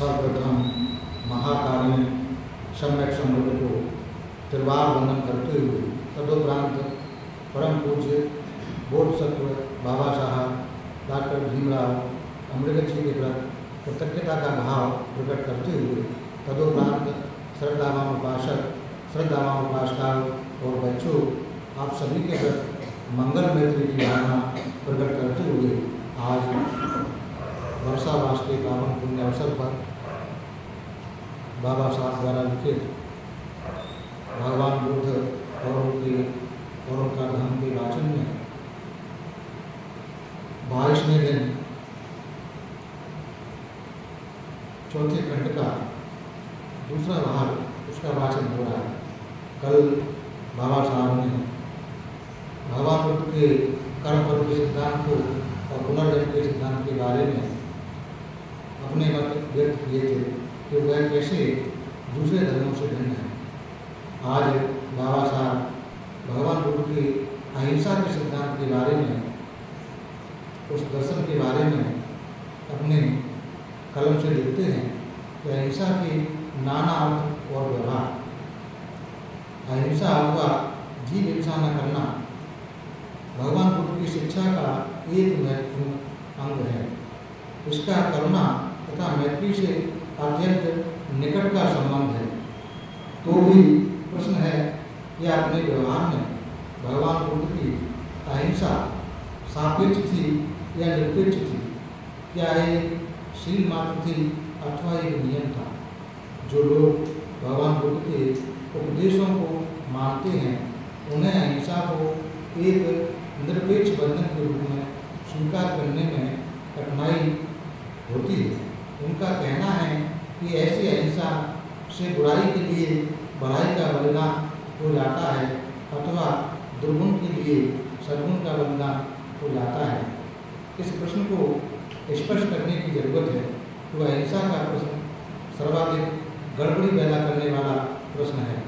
सर्वप्रथम महाकाली सम्यक समृद्ध को त्रिवार वंदन करते हुए तदुपरांत परम पूज्य बोधसत्व बाबा साहब डॉक्टर भीमराव अम्बेडकर जी के प्रति कृतज्ञता का भाव प्रकट करते हुए तदुपरांत श्रद्धावान उपासक श्रद्धावान उपासकाओं और बच्चों आप सभी के प्रति मंगल मैत्री की भावना प्रकट करते हुए आज वर्षावास के पावन पुण्य अवसर पर बाबा साहब द्वारा लिखित भगवान बुद्ध और उनका धर्म के वाचन में 22वें दिन चौथे खंड का दूसरा भाग उसका वाचन हो रहा है। कल बाबा साहब ने भगवान बुद्ध के कर्म फल के सिद्धांत को और पुनर्जन्म के सिद्धांत के बारे में अपने मत व्यक्त किए थे कि वह कैसे दूसरे धर्मों से भिन्न है। आज बाबा साहब भगवान बुद्ध की अहिंसा के सिद्धांत के बारे में, उस दर्शन के बारे में अपने कलम से लिखते हैं कि अहिंसा के नाना अर्थ और व्यवहार। अहिंसा अथवा जीव हिंसा न करना भगवान बुद्ध की शिक्षा का एक महत्वपूर्ण अंग है। इसका करुणा तथा मैत्री से अत्यंत निकट का संबंध है। तो भी प्रश्न है कि अपने व्यवहार में भगवान बुद्ध की अहिंसा सापेक्ष थी या निरपेक्ष थी? क्या ये शील मात्र थी अथवा एक नियम था? जो लोग भगवान बुद्ध के उपदेशों को मानते हैं उन्हें अहिंसा को एक निरपेक्ष बंधन के रूप में स्वीकार करने में कठिनाई होती है। उनका कहना है कि ऐसी अहिंसा से बुराई के लिए भलाई का बलिदान हो जाता है अथवा दुर्गुण के लिए सद्गुण का बलिदान हो जाता है। इस प्रश्न को स्पष्ट करने की जरूरत है तो अहिंसा का प्रश्न सर्वाधिक गड़बड़ी पैदा करने वाला प्रश्न है।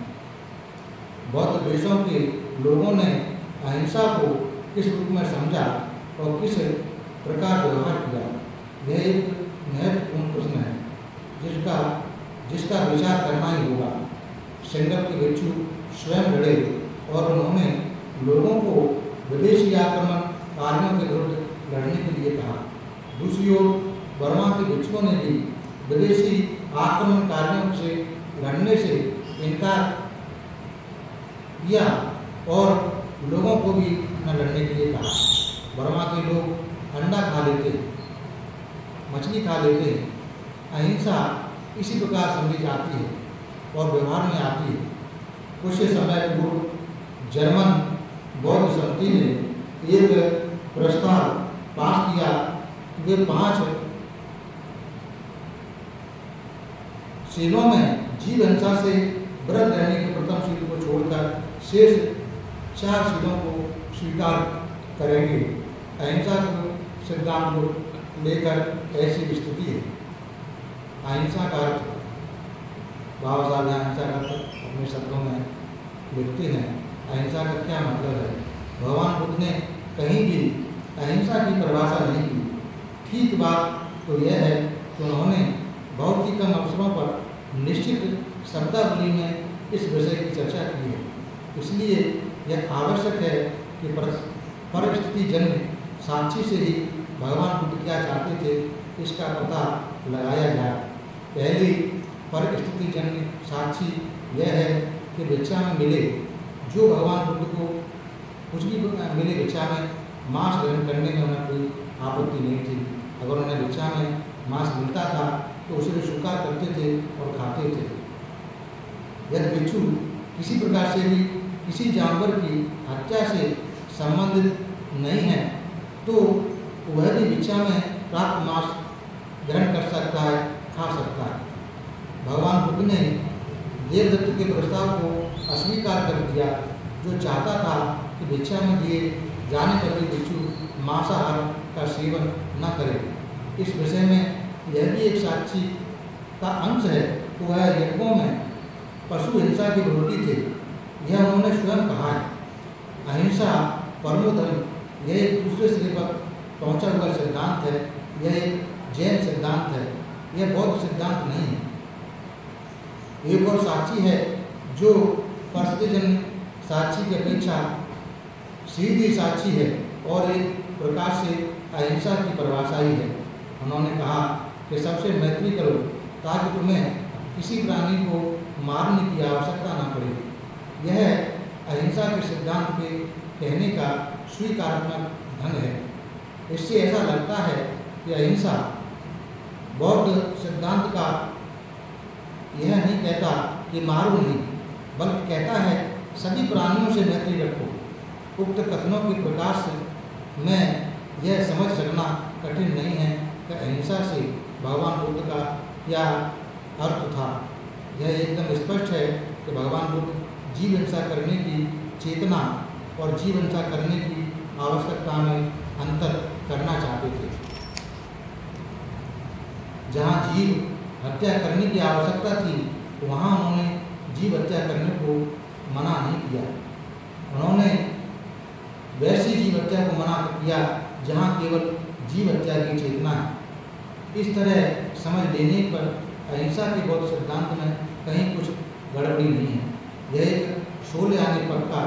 बौद्ध देशों के लोगों ने अहिंसा को किस रूप में समझा और किस प्रकार व्यवहार किया, यह एक महत्वपूर्ण प्रश्न है जिसका विचार करना ही होगा। सेंगर के भिक्षु स्वयं लड़े और उन्होंने लोगों को विदेशी आक्रमण कार्यों के विरुद्ध लड़ने के लिए कहा। दूसरी ओर बर्मा के भिक्षुओं ने भी विदेशी आक्रमणकारियों से लड़ने से इनकार किया और लोगों को भी न लड़ने के लिए कहा। बर्मा के लोग अंडा खा लेते, मछली खा लेते हैं। अहिंसा इसी प्रकार समझी जाती है और व्यवहार में आती है। कुछ समय पूर्व जर्मन बौद्ध समिति ने एक प्रस्ताव पास किया कि वे 5 शीलों में जीव हिंसा से व्रत रहने के प्रथम शील को छोड़कर शेष 4 शीलों को स्वीकार करेंगे। अहिंसा को सिद्धांत को लेकर ऐसी स्थिति है। अहिंसा का अर्थ बाबा साहब अहिंसा का अपने शब्दों में लिखते हैं। अहिंसा का क्या मतलब है? भगवान बुद्ध ने कहीं भी अहिंसा की परिभाषा नहीं की। ठीक बात तो यह है कि उन्होंने बहुत ही कम अवसरों पर निश्चित शब्दावली में इस विषय की चर्चा की है। इसलिए यह आवश्यक है कि परिस्थिति जन्य साक्षी से ही भगवान बुद्ध क्या चाहते थे इसका पता लगाया जाए। पहली परिस्थिति जन्य साक्षी यह है कि भिक्षा में मिले, जो भगवान बुद्ध को कुछ भी मिले भिक्षा में मांस ग्रहण करने में उन्हें कोई आपत्ति नहीं थी। अगर उन्हें भिक्षा में मांस मिलता था तो उसे स्वीकार करते थे और खाते थे। यदि भिक्षु किसी प्रकार से भी किसी जानवर की हत्या से संबंधित नहीं है तो वह भी भिक्षा में प्राप्त मांस ग्रहण कर सकता है, खा सकता है। भगवान बुद्ध ने देवदत्त के प्रस्ताव को अस्वीकार कर दिया, जो चाहता था कि भिक्षा में दिए जाने पर भी भिक्षु मांसाहार का सेवन न करे। इस विषय में यह भी एक साक्षी का अंश है कि वह यज्ञों में पशु हिंसा के विरोधी थे। यह उन्होंने स्वयं कहा है। अहिंसा परमो धर्म, यह एक दूसरे सिरे पर पहुँचा हुआ सिद्धांत है। यह एक जैन सिद्धांत है। यह बौद्ध सिद्धांत नहीं है। एक और साक्षी है जो परिस्थितिजन्य साक्षी की अपेक्षा सीधी साक्षी है और एक प्रकार से अहिंसा की परिभाषा ही है। उन्होंने कहा कि सबसे मैत्री करो ताकि तुम्हें किसी प्राणी को मारने की आवश्यकता न पड़े। यह अहिंसा के सिद्धांत के कहने का स्वीकारात्मक ढंग है। इससे ऐसा लगता है कि अहिंसा बौद्ध सिद्धांत का यह नहीं कहता कि मारो नहीं, बल्कि कहता है सभी प्राणियों से मैत्री रखो। उक्त कथनों के प्रकाश में यह समझ सकना कठिन नहीं है कि अहिंसा से भगवान बुद्ध का क्या अर्थ था। यह एकदम स्पष्ट है कि भगवान बुद्ध जीव हिंसा करने की चेतना और जीव हिंसा करने की आवश्यकता में अंतर करना चाहते थे। जहाँ जीव हत्या करने की आवश्यकता थी वहाँ उन्होंने जीव हत्या करने को मना नहीं किया। उन्होंने वैसी जीव हत्या को मना किया जहाँ केवल जीव हत्या की चेतना है। इस तरह समझ लेने पर अहिंसा के बौद्ध सिद्धांत में कहीं कुछ गड़बड़ी नहीं है। यह एक शोले आने पक्का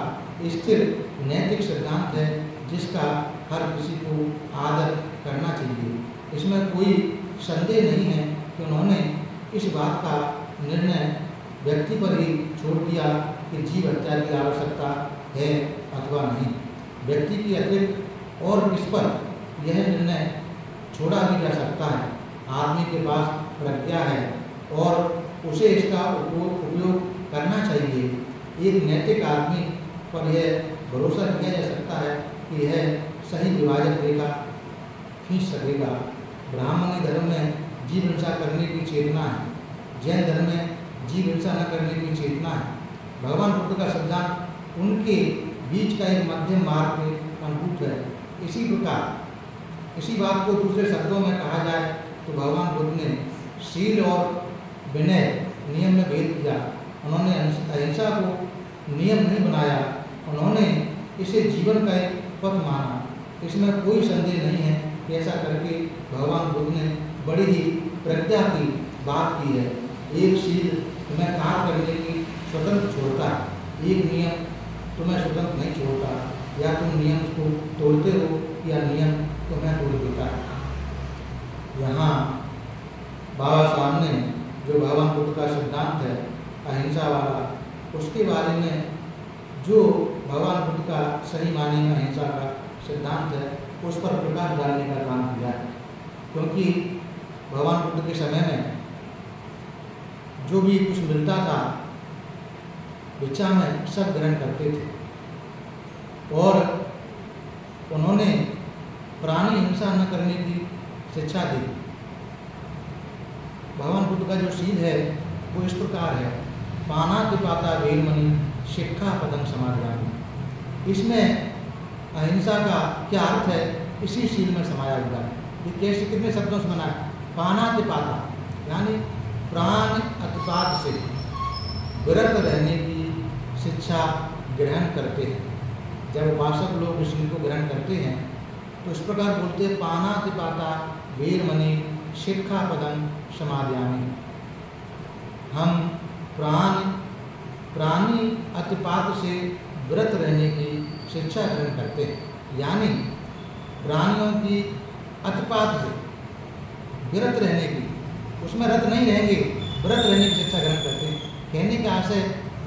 स्थिर नैतिक सिद्धांत है जिसका हर किसी को आदर करना चाहिए। इसमें कोई संदेह नहीं है कि उन्होंने इस बात का निर्णय व्यक्ति पर ही छोड़ दिया कि जीव हत्या की आवश्यकता है अथवा नहीं। व्यक्ति की अतिरिक्त और किस पर यह निर्णय छोड़ा भी जा सकता है। आदमी के पास प्रज्ञा है और उसे इसका उपयोग करना चाहिए। एक नैतिक आदमी पर यह भरोसा किया जा सकता है कि यह सही विभाजक रेखा खींच सकेगा। ब्राह्मणी धर्म में जीव हिंसा करने की चेतना है। जैन धर्म में जीव हिंसा न करने की चेतना है। भगवान बुद्ध का सिद्धांत उनके बीच का एक मध्यम मार्ग में अनुभूत है। इसी प्रकार इसी बात को दूसरे शब्दों में कहा जाए तो भगवान बुद्ध ने शील और विनय नियम में भेद किया। उन्होंने अहिंसा को नियम नहीं बनाया, उन्होंने इसे जीवन का एक पथ माना। इसमें कोई संदेह नहीं है कि ऐसा करके भगवान बुद्ध ने बड़ी ही प्रज्ञा की बात की है। एक शील तुम्हें कार्य करने की स्वतंत्र छोड़ता है, एक नियम तुम्हें स्वतंत्र नहीं छोड़ता। या तुम नियम को तोड़ते हो या नियम तुम्हें तोड़ देता है। यहाँ बाबा साहब ने जो भगवान बुद्ध का सिद्धांत है अहिंसा वाला, उसके बारे में जो भगवान बुद्ध का सही मायने में अहिंसा का सिद्धांत है उस पर प्रकाश डालने का काम किया है। क्योंकि भगवान बुद्ध के समय में जो भी कुछ मिलता था भिक्षा में सब ग्रहण करते थे और उन्होंने प्राणी हिंसा न करने की शिक्षा दी। भगवान बुद्ध का जो शील है वो इस प्रकार है, पानातिपाता वेरमणि शिक्षा पदम समाधियामी। इसमें अहिंसा का क्या अर्थ है इसी शील में समाया हुआ है। ये कैसे कितने शब्दों से बना है? पानातिपाता यानी प्राण अतिपात से विरत रहने की शिक्षा ग्रहण करते हैं। जब उपासक लोग इस शील को ग्रहण करते हैं तो इस प्रकार बोलते हैं, पानातिपाता वेरमणि शिक्षा पदम समाधियामी। हम प्राणी अतिपात से व्रत रहने की शिक्षा ग्रहण करते हैं। यानी प्राणियों की अतिपात से विरत रहने की, उसमें रत नहीं रहेंगे, व्रत रहने की शिक्षा ग्रहण करते हैं। कहने का आशय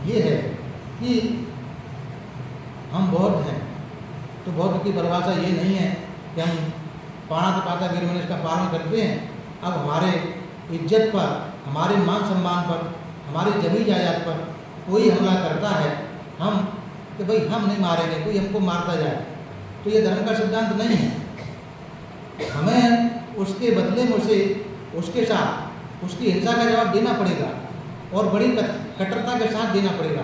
ये है कि हम बौद्ध हैं तो बौद्ध की परिभाषा ये नहीं है कि हम पानातिपाता वेरमणि का पालन करते हैं। अब हमारे इज्जत पर, हमारे मान सम्मान पर, हमारी जमी जायदाद पर कोई हमला करता है हम कि भाई हम नहीं मारेंगे, कोई हमको मारता जाए, तो ये धर्म का सिद्धांत नहीं है। हमें उसके बदले में उसे उसके साथ उसकी हिंसा का जवाब देना पड़ेगा और बड़ी कट्टरता के साथ देना पड़ेगा।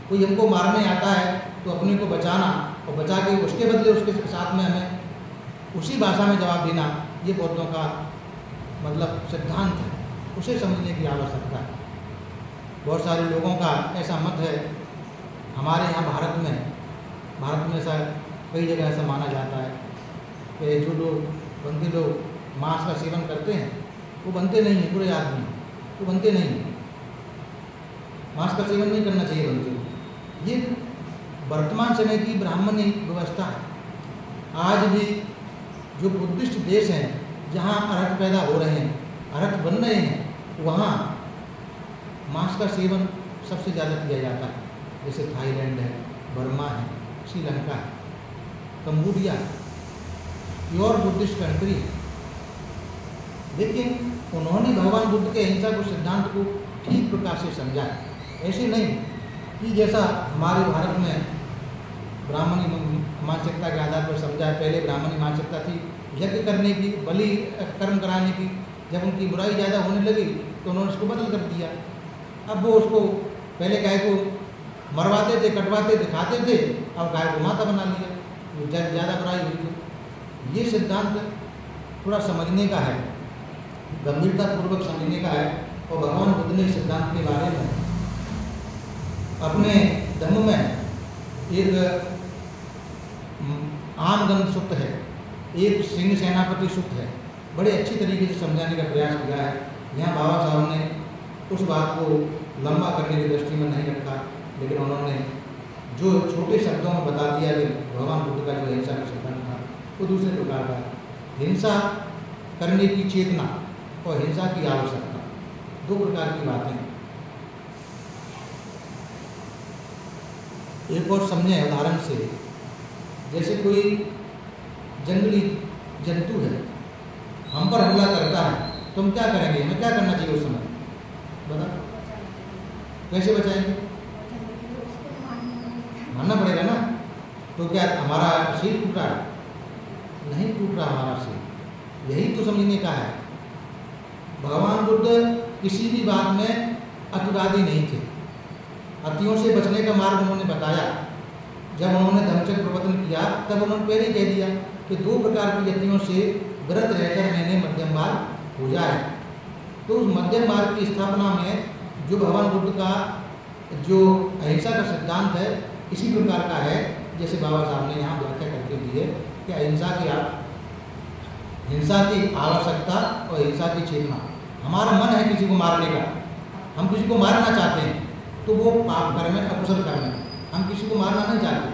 कोई हमको मारने आता है तो अपने को बचाना और बचा के उसके बदले उसके साथ में हमें उसी भाषा में जवाब देना, ये बौद्धों का मतलब सिद्धांत है। उसे समझने की आवश्यकता है। बहुत सारे लोगों का ऐसा मत है, हमारे यहाँ भारत में ऐसा कई जगह ऐसा माना जाता है कि जो लोग बंदी लोग मांस का सेवन करते हैं वो बनते नहीं हैं, बुरे आदमी वो बनते नहीं हैं। मांस का सेवन नहीं करना चाहिए बनते। ये वर्तमान समय की ब्राह्मणी व्यवस्था है। आज भी जो बुद्धिस्ट देश हैं जहाँ अर्हत पैदा हो रहे हैं, अर्हत बन रहे हैं, वहाँ मांस का सेवन सबसे ज़्यादा किया जाता है। जैसे थाईलैंड है, बर्मा है, श्रीलंका है, कंबोडिया, प्योर बुद्धिस्ट कंट्री है। लेकिन उन्होंने भगवान बुद्ध के अहिंसा को सिद्धांत को ठीक प्रकार से समझा है। ऐसे नहीं कि जैसा हमारे भारत में ब्राह्मणी मानसिकता के आधार पर समझा है। पहले ब्राह्मणी मानसिकता थी यज्ञ करने की, बलि कर्म कराने की। जब उनकी बुराई ज़्यादा होने लगी तो उन्होंने उसको बदल कर दिया। अब वो उसको पहले गाय को मरवाते थे, कटवाते थे, खाते थे, अब गाय को माता बना लिया। जब ज़्यादा बुराई हुई तो ये सिद्धांत थोड़ा समझने का है, गंभीरतापूर्वक समझने का है। और भगवान बुद्ध ने इस सिद्धांत के बारे में अपने धर्म में एक आमगंध सूत्र है, एक सिंह सेनापति सूत्र है, बड़े अच्छी तरीके से समझाने का प्रयास किया है। यहाँ बाबा साहब ने उस बात को लंबा करने की दृष्टि में नहीं रखा, लेकिन उन्होंने जो छोटे शब्दों में बता दिया कि भगवान बुद्ध का जो हिंसा का सिद्धांत था वो दूसरे प्रकार का है। हिंसा करने की चेतना और हिंसा की आवश्यकता, दो प्रकार की बातें। एक और समझें उदाहरण से, जैसे कोई जंगली जंतु है, हम पर हमला करता है, तो हम क्या करेंगे? हमें क्या करना चाहिए उस समय? बता, कैसे बचाएंगे? मानना पड़ेगा ना। तो क्या हमारा सिर टूट रहा है? नहीं टूट रहा हमारा सिर। यही तो समझने का है। भगवान बुद्ध किसी भी बात में अतिवादी नहीं थे। अतियों से बचने का मार्ग उन्होंने बताया। जब उन्होंने धर्मचक्र प्रवर्तन किया तब उन्होंने पहले कह दिया कि दो प्रकार की अतियों से व्रत रहकर मैंने मध्यम मार्ग हो जाए। तो उस मध्यम मार्ग की स्थापना में जो भगवान बुद्ध का जो अहिंसा का सिद्धांत है इसी प्रकार का है। जैसे बाबा साहब ने यहाँ व्याख्या करके दी है कि हिंसा की आवश्यकता और हिंसा की चेतना। हमारा मन है किसी को मारने का, हम किसी को मारना चाहते हैं तो वो पाप कर्म है, अकुशल कर्म है। हम किसी को मारना नहीं चाहते,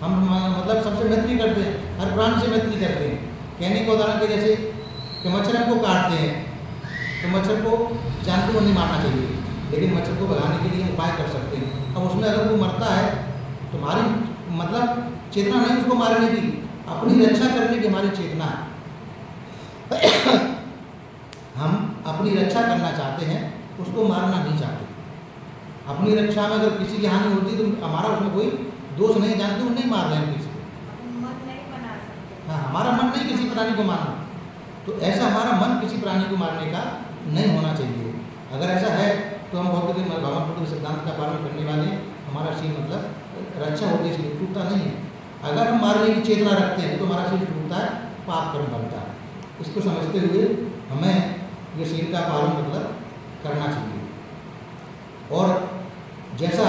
हम मतलब सबसे मैत्री करते हैं, हर प्राणी से मैत्री करते हैं। कहने को उदाहरण के जैसे कि मच्छर हमको काटते हैं तो मच्छर को जानते हुए नहीं मारना चाहिए, लेकिन मच्छर को भगाने के लिए हम उपाय कर सकते हैं। अब उसमें अगर वो मरता है तो हमारी मतलब चेतना नहीं उसको मारने की, अपनी रक्षा करने की हमारी चेतना है। हम अपनी रक्षा करना चाहते हैं, उसको मारना नहीं चाहते। अपनी रक्षा में अगर किसी की हानि होती तो हमारा उसमें कोई दोष नहीं, जानते वो नहीं मार रहे हैं किसी को। मन नहीं बना सकते। हाँ, हमारा मन नहीं किसी प्राणी को मारना। तो ऐसा हमारा मन किसी प्राणी को मारने का नहीं होना चाहिए। अगर ऐसा है तो हम बहुत भगवान बुद्ध के सिद्धांत का पालन करने वाले, हमारा सिर मतलब रक्षा होती है, इसलिए टूटता नहीं है। अगर हम मारने की चेतना रखते हैं तो हमारा सिर टूटता है, पाप कर्म बनता है। इसको समझते हुए हमें ये सिर का पालन मतलब करना चाहिए। और जैसा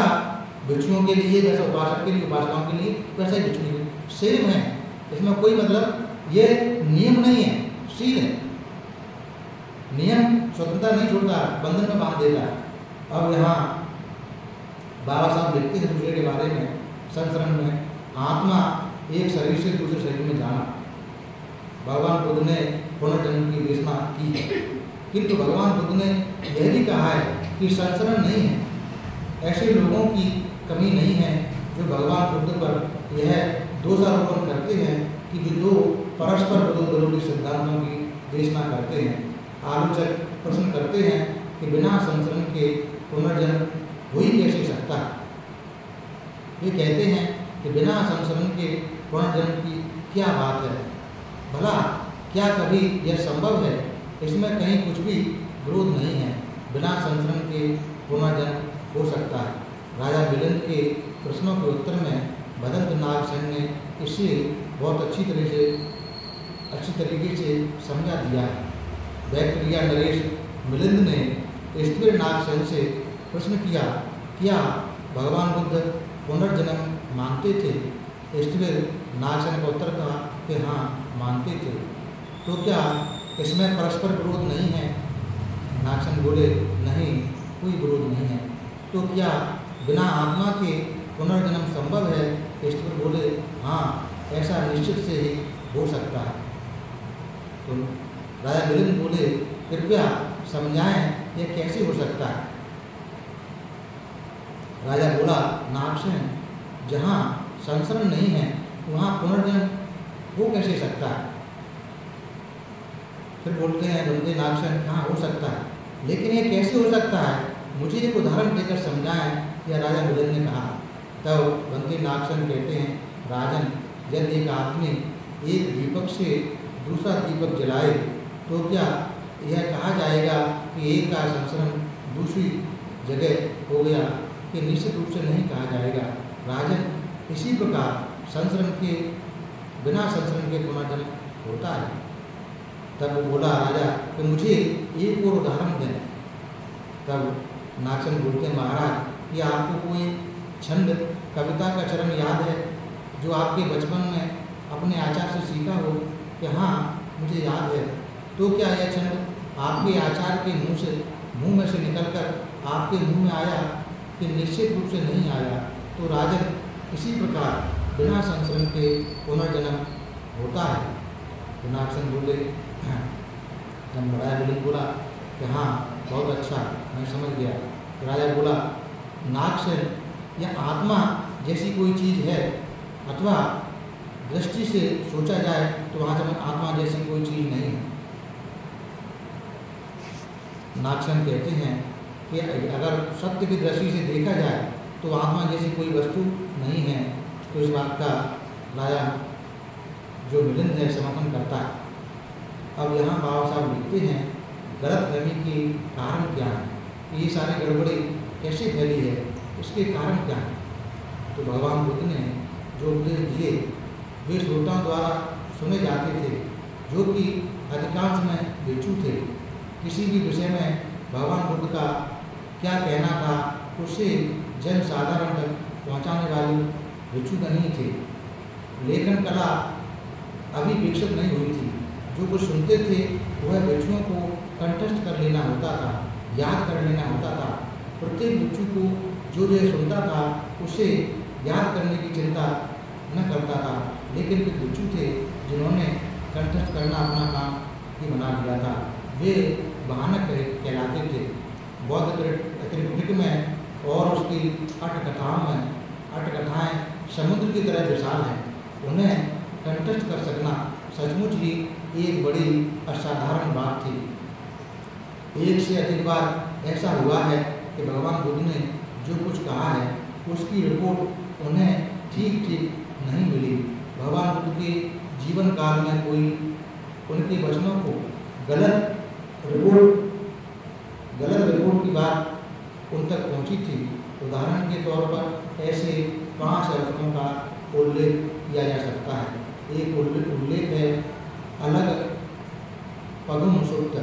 भिक्षुओं के लिए, जैसा उपासक के लिए, उपासकाओं के लिए, वैसा ही भिक्षु के लिए सेम है। इसमें कोई मतलब ये नियम नहीं है, शील है। नियम स्वतंत्रता नहीं छोड़ता, बंधन में बांध देता है। अब यहाँ बाबा साहब लिखते हैं दूसरे के बारे में, संस्करण में, आत्मा एक शरीर से दूसरे शरीर में जाना। भगवान बुद्ध ने पुनर्जन्म की घोषणा की है, किंतु भगवान बुद्ध ने यह भी कहा है कि संस्करण नहीं है। ऐसे लोगों की कमी नहीं है जो भगवान बुद्ध पर यह दोषारोपण करते हैं कि वे दो परस्पर विरोधी सिद्धांतों की घोषणा करते हैं। आलोचक प्रश्न करते हैं कि बिना संस्करण के पुनर्जन्म हो ही कैसे सकता है। वे कहते हैं कि बिना संस्करण के पुनर्जन्म की क्या बात है, भला क्या कभी यह संभव है? इसमें कहीं कुछ भी विरोध नहीं है। बिना संस्करण के पुनर्जन्म हो सकता है। राजा मिलिंद के प्रश्नों के उत्तर में भदंत नाग सेन ने इसे बहुत अच्छी तरीके से समझा दिया है। बैक्टीरिया नरेश मिलिंद ने स्थिर नाग सेन से प्रश्न किया, क्या भगवान बुद्ध पुनर्जन्म मानते थे? स्थिर नाग सेन का उत्तर था कि हाँ मानते थे। तो क्या इसमें परस्पर विरोध नहीं है। नागसेन बोले, नहीं, कोई विरोध नहीं है। तो क्या बिना आत्मा के पुनर्जन्म संभव है? ईश्वर बोले, हाँ, ऐसा निश्चित से ही हो सकता है। तो राजा मिलिंद बोले, कृपया समझाएं, यह कैसे हो सकता है? राजा बोला, नागसेन, जहाँ संसरण नहीं है वहाँ पुनर्जन्म हो कैसे सकता है? फिर बोलते हैं बंदे नागसेन, कहाँ हो सकता है, लेकिन ये कैसे हो सकता है, मुझे एक उदाहरण देकर समझाएं, यह राजा मिलिंद ने कहा। तब बंदे नागसेन कहते हैं, राजन, यदि एक आदमी एक दीपक से दूसरा दीपक जलाए तो क्या यह कहा जाएगा कि एक का संसरण दूसरी जगह हो गया? कि निश्चित रूप से नहीं कहा जाएगा। राजन, इसी प्रकार संसरण के बिना संसरण के पुनर्जन्म होता है। तब वो बोला राजा कि मुझे एक और उदाहरण दें। तब नागसेन बोलते, महाराज, कि आपको कोई छंद कविता का चरण याद है जो आपके बचपन में अपने आचार्य से सीखा हो? कि हाँ, मुझे याद है। तो क्या यह छंद आपके आचार्य के मुंह में से निकलकर आपके मुंह में आया कि निश्चित रूप से नहीं आया? तो राजन, इसी प्रकार बिना संसरण के पुनर्जन्म होता है। तो नागसेन बोले, तब राजा मिलिंद बोला कि हाँ, बहुत अच्छा, मैं समझ गया। तो राजा बोला, नागसेन, यह आत्मा जैसी कोई चीज़ है अथवा दृष्टि से सोचा जाए तो वहाँ जब आत्मा जैसी कोई चीज़ नहीं है। नागसेन कहते हैं कि अगर सत्य की दृष्टि से देखा जाए तो आत्मा जैसी कोई वस्तु नहीं है। तो इस बात का राजा जो मिलिंद है समर्थन करता है। अब यहाँ बाबा साहब लिखते हैं, गलतफहमी के कारण क्या है, ये सारी गड़बड़ी कैसे फैली है, इसके कारण क्या है? तो भगवान बुद्ध ने जो उपदेश दिए वे श्रोताओं द्वारा सुने जाते थे, जो कि अधिकांश में भिक्षु थे। किसी भी विषय में भगवान बुद्ध का क्या कहना था उसे जन साधारण तक पहुँचाने वाले भिक्षु नहीं थे। लेखन कला अभी विकसित नहीं हुई थी। जो कुछ सुनते थे वह भिक्षुओं को कंठस्थ कर लेना होता था, याद कर लेना होता था। प्रत्येक भिक्षु को जो सुनता था उसे याद करने की चिंता न करता था। लेकिन कुछ भिक्षु थे जिन्होंने कंठस्थ करना अपना काम ही बना लिया था। वे वाहनक कहलाते थे। बौद्ध त्रिपिटक में और उसकी अट्ठकथाएँ समुद्र की तरह विशाल हैं। उन्हें कंठस्थ कर सकना सचमुच ही एक बड़ी असाधारण बात थी। एक से अधिक बार ऐसा हुआ है कि भगवान बुद्ध ने जो कुछ कहा है उसकी रिपोर्ट उन्हें ठीक नहीं मिली। भगवान बुद्ध के जीवन काल में कोई उनके वचनों को गलत रिपोर्ट की बात उन तक पहुंची थी। उदाहरण के तौर पर ऐसे 5 अवसरों का उल्लेख किया जा सकता है। एक उल्लेख है अलग पद्म सूत्र,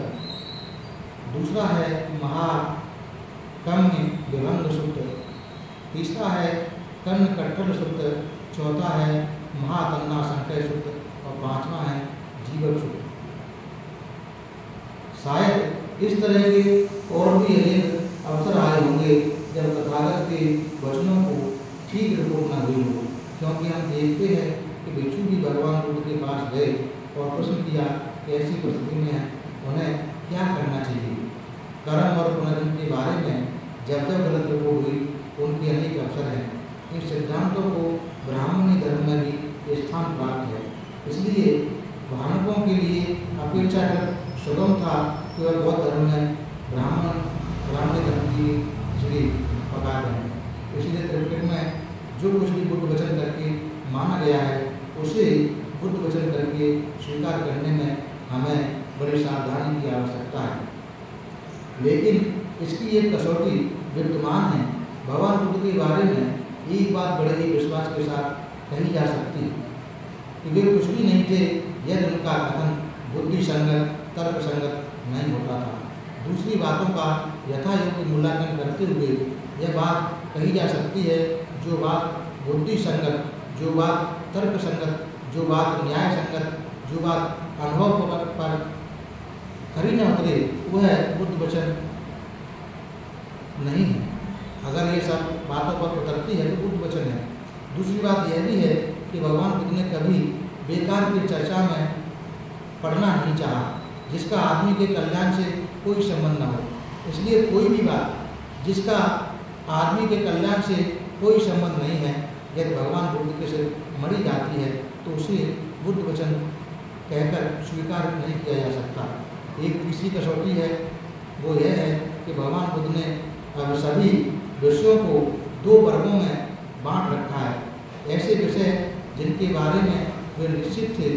दूसरा है महाकम्य विभंग सूत्र, तीसरा है कर्ण कट्ठल सूत्र, चौथा है महातन्ना संकय सूत्र और 5वां है जीवक सूत्र। शायद इस तरह के और भी अनेक अवसर आए होंगे जब तथागत के वचनों को ठीक रिपोर्ट न हुई हो। क्योंकि हम देखते हैं कि भिक्षु भी भगवान बुद्ध के पास गए और प्रश्न किया कि ऐसी परिस्थिति में उन्हें क्या करना चाहिए। कर्म और पुनर्जन्म के बारे में जब गलत रिपोर्ट हुई उनके अनेक अवसर हैं। इन सिद्धांतों को ब्राह्मणी धर्म में भी स्थान प्राप्त है। इसलिए वाहनकों के लिए अपेक्षाकृत सुगम था कि वह बौद्ध धर्म में ब्राह्मणी धर्म की खिचड़ी पका दें। इसलिए त्रिपिटक में जो कुछ भी बुद्ध वचन करके माना गया है उसे बुद्ध वचन करके स्वीकार करने में हमें बड़ी सावधानी की आवश्यकता है। लेकिन इसकी एक कसौटी विद्यमान है। भगवान बुद्ध के बारे में एक बात बड़े ही विश्वास के साथ कही जा सकती है कि वे कुछ भी नहीं थे यदि उनका कथन बुद्धि संगत तर्क संगत नहीं होता था। दूसरी बातों का यथायोग्य मूल्यांकन करते हुए यह बात कही जा सकती है जो बात बुद्धि संगत, जो बात तर्क संगत, जो बात न्याय संगत, जो बात अनुभव पर खरी न उतरे वह बुद्ध वचन नहीं है। अगर ये सब बातों पर उतरती है तो बुद्ध वचन है। दूसरी बात यह भी है कि भगवान बुद्ध ने कभी बेकार की चर्चा में पढ़ना नहीं चाहा जिसका आदमी के कल्याण से कोई संबंध न हो। इसलिए कोई भी बात जिसका आदमी के कल्याण से कोई संबंध नहीं है, यदि भगवान बुद्ध के से मरी जाती है तो उसे बुद्ध वचन कहकर स्वीकार नहीं किया जा सकता। एक तीसरी कसौटी है, वो यह है कि भगवान बुद्ध ने अब सभी विषयों को दो वर्गों में बांट रखा है। ऐसे विषय जिनके बारे में वे निश्चित थे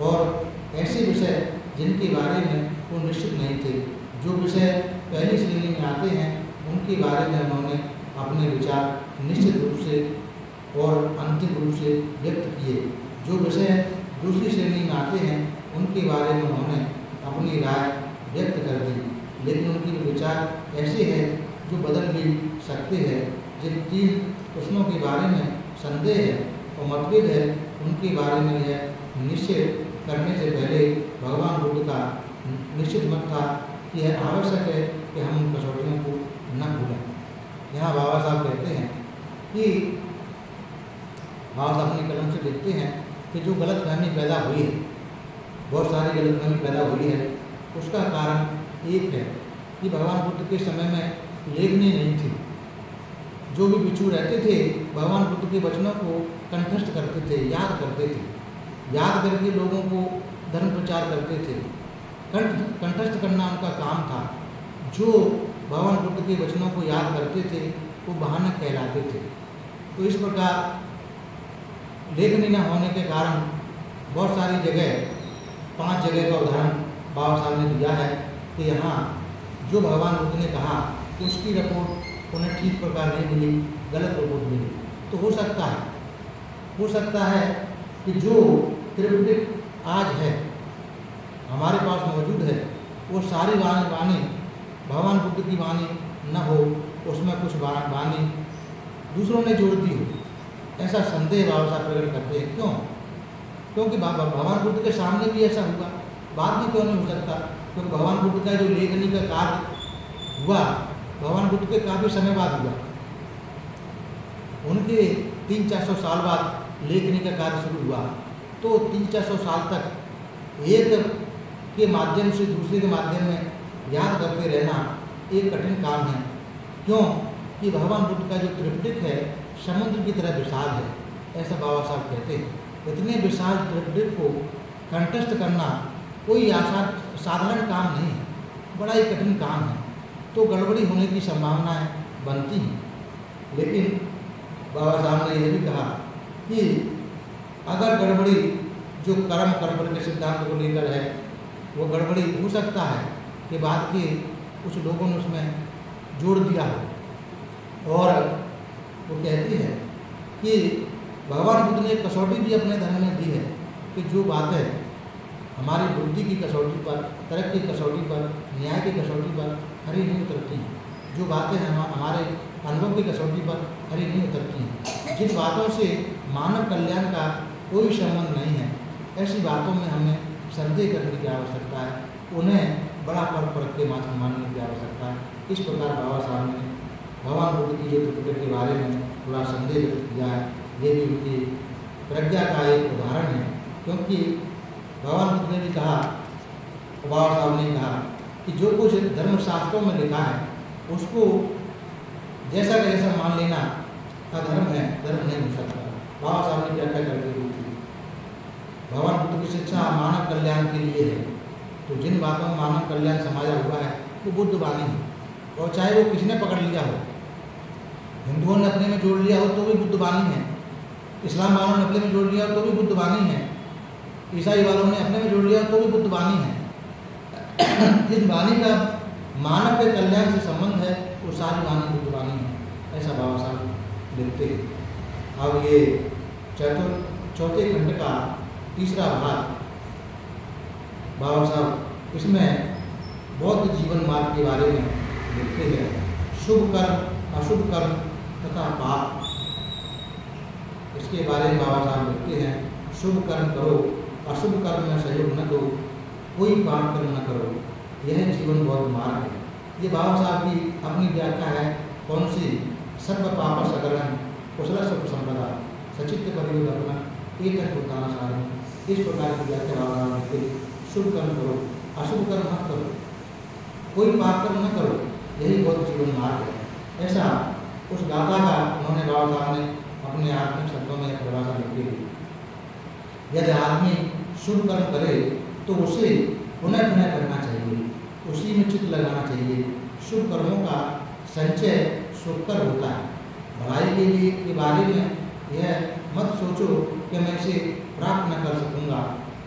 और ऐसे विषय जिनके बारे में वो निश्चित नहीं थे। जो विषय पहली श्रेणी में आते हैं उनके बारे में उन्होंने अपने विचार निश्चित रूप से और अंतिम रूप से व्यक्त किए। जो विषय दूसरी श्रेणी में आते हैं उनके बारे में उन्होंने अपनी राय व्यक्त कर दी, लेकिन उनके विचार ऐसे हैं जो बदल भी सकते हैं। जिन 3 प्रश्नों के बारे में संदेह है और मतभेद है उनके बारे में यह निश्चय करने से पहले भगवान बुद्ध का निश्चित मत था कि यह आवश्यक है कि हम उन कसौटियों को न भूलें। यहाँ बाबा साहब कहते हैं कि बाबा साहब अपनी कलम से लिखते हैं कि जो गलतफहमी पैदा हुई है, बहुत सारी गलतफहमी पैदा हुई है, उसका कारण एक है कि भगवान बुद्ध के समय में लेखनी नहीं थी। जो भी भिक्षु रहते थे भगवान बुद्ध के वचनों को कंठस्थ करते थे, याद करते थे, याद करके लोगों को धर्म प्रचार करते थे। कंठस्थ करना उनका काम था। जो भगवान बुद्ध के वचनों को याद करते थे वो बहानक कहलाते थे। तो इस प्रकार लेखनी न होने के कारण बहुत सारी जगह, 5 जगह का उदाहरण बाबा साहब ने दिया है कि यहाँ जो भगवान बुद्ध ने कहा उसकी रिपोर्ट उन्हें ठीक प्रकार नहीं मिली, गलत रिपोर्ट मिली। तो हो सकता है कि जो त्रिपिटक आज है हमारे पास मौजूद है वो सारी वाणी भगवान बुद्ध की वाणी न हो, उसमें कुछ वाणी दूसरों ने जोड़ दी हो। ऐसा संदेह बाबा साहब प्रकट करते हैं। क्यों? क्योंकि भगवान बुद्ध के सामने भी ऐसा हुआ, बाद में क्यों नहीं हो सकता? क्योंकि भगवान बुद्ध का जो लेखनी का कार्य हुआ भगवान बुद्ध के काफ़ी समय बाद हुआ। उनके 300-400 साल बाद लेखनी का कार्य शुरू हुआ। तो 300-400 साल तक एक के माध्यम से दूसरे के माध्यम में याद करते रहना एक कठिन काम है। क्यों? कि भगवान बुद्ध का जो त्रिपिटक है समुद्र की तरह विशाल है, ऐसा बाबा साहब कहते हैं। इतने विशाल त्रिपिटक को कंठस्थ करना कोई साधारण काम नहीं है, बड़ा ही कठिन काम है। तो गड़बड़ी होने की संभावनाएं बनती हैं। लेकिन बाबा साहब ने यह भी कहा कि अगर गड़बड़ी जो कर्म कर्म के सिद्धांत को लेकर है वो गड़बड़ी हो सकता है कि बाद के कुछ लोगों ने उसमें जोड़ दिया हो। और वो कहती है कि भगवान बुद्ध ने एक कसौटी भी अपने धर्म में दी है कि जो बातें हमारी बुद्धि की कसौटी पर, तर्क की कसौटी पर, न्याय की कसौटी पर खरी नहीं उतरती हैं, जो बातें हमारे अनुभव की कसौटी पर खरी नहीं उतरती हैं, जिन बातों से मानव कल्याण का कोई संबंध नहीं है, ऐसी बातों में हमें संदेह करने की आवश्यकता है, उन्हें बड़ा परख के मानने की आवश्यकता है। इस प्रकार बाबा साहब ने भगवान बुद्ध की जो त्रिपिटक के बारे में थोड़ा संदेह व्यक्त किया है। ये भी उनकी प्रज्ञा का एक उदाहरण है, क्योंकि भगवान बुद्ध ने भी कहा, बाबा साहब ने कहा कि जो कुछ धर्मशास्त्रों में लिखा है उसको जैसा का जैसा मान लेना अधर्म है, धर्म नहीं हो सकता। बाबा साहब ने व्याख्या करके दी थी भगवान बुद्ध की शिक्षा मानव कल्याण के लिए है। तो जिन बातों में मानव कल्याण समाया हुआ है वो बुद्ध वाणी है, और चाहे वो किसी ने पकड़ लिया हो, हिंदुओं ने अपने में जोड़ लिया हो तो भी बुद्ध वाणी है, इस्लाम वालों ने अपने में जोड़ लिया हो तो भी बुद्ध वाणी है, ईसाई वालों ने अपने में जोड़ लिया हो तो भी बुद्ध वाणी है। जिस वाणी का मानव के कल्याण से संबंध है वो सारी वाणी बुद्ध वाणी है, ऐसा बाबा साहब लिखते हैं। अब ये चौथे खंड का तीसरा भाग बाबा साहब इसमें बौद्ध जीवन मार्ग के बारे में लिखते हैं। शुभ कर्म, अशुभ कर्म तथा पाप, इसके बारे में बाबा साहब लिखते हैं। शुभ कर्म करो, अशुभ कर्म में सहयोग न दो, कोई पाप कर्म न करो, यह जीवन बौद्ध मार्ग है। ये बाबा साहब की अपनी व्याख्या है। कौन सी? सर्व पाप सकरण कुशल सब संपदा सचित परियोजना एक उत्थान सारण। इस प्रकार की व्याख्या बाबा साहब ने शुभ कर्म करो, अशुभ कर्म मत करो, कोई पाप कर्म न करो, यही बौद्ध जीवन मार्ग है। ऐसा उस गाथा का उन्होंने बाबा साहब ने अपने आत्मिक शब्दों में परिभाषा लिखी है। यदि आदमी शुभ कर्म करे तो उसे पुनः पुनः करना चाहिए, उसी में चित्त लगाना चाहिए। शुभ कर्मों का संचय सुखकर होता है। भलाई के लिए के बारे में यह मत सोचो कि मैं इसे प्राप्त न कर सकूंगा।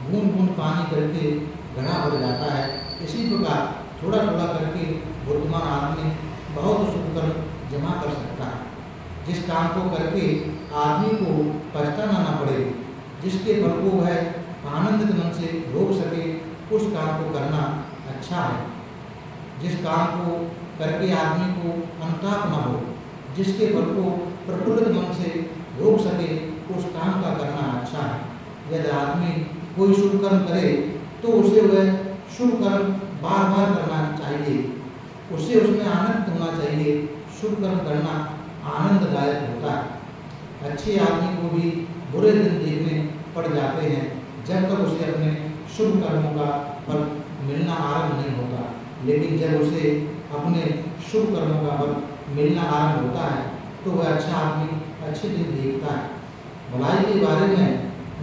बूंद बूंद पानी करके घड़ा भर जाता है। इसी प्रकार थोड़ा थोड़ा करके बुद्धिमान आदमी बहुत शुभ कर्म जमा कर सकता है। जिस काम को करके आदमी को पछताना न पड़े, जिसके फल को वह आनंदित मन से भोग सके, उस काम को करना अच्छा है। जिस काम को करके आदमी को अनुताप न हो, जिसके फल को प्रफुल्लित मन से भोग सके, उस काम का करना अच्छा है। यदि आदमी कोई शुभ कर्म करे तो उसे वह शुभ कर्म बार बार करना चाहिए, उससे उसमें आनंद होना चाहिए। शुभ कर्म करना आनंददायक होता है। अच्छे आदमी को भी बुरे दिन देखने पड़ जाते हैं जब तक उसे अपने शुभ कर्मों का फल मिलना आरंभ नहीं होता, लेकिन जब उसे अपने शुभ कर्मों का फल मिलना आरंभ होता है तो वह अच्छा आदमी अच्छे दिन देखता है। भलाई के बारे में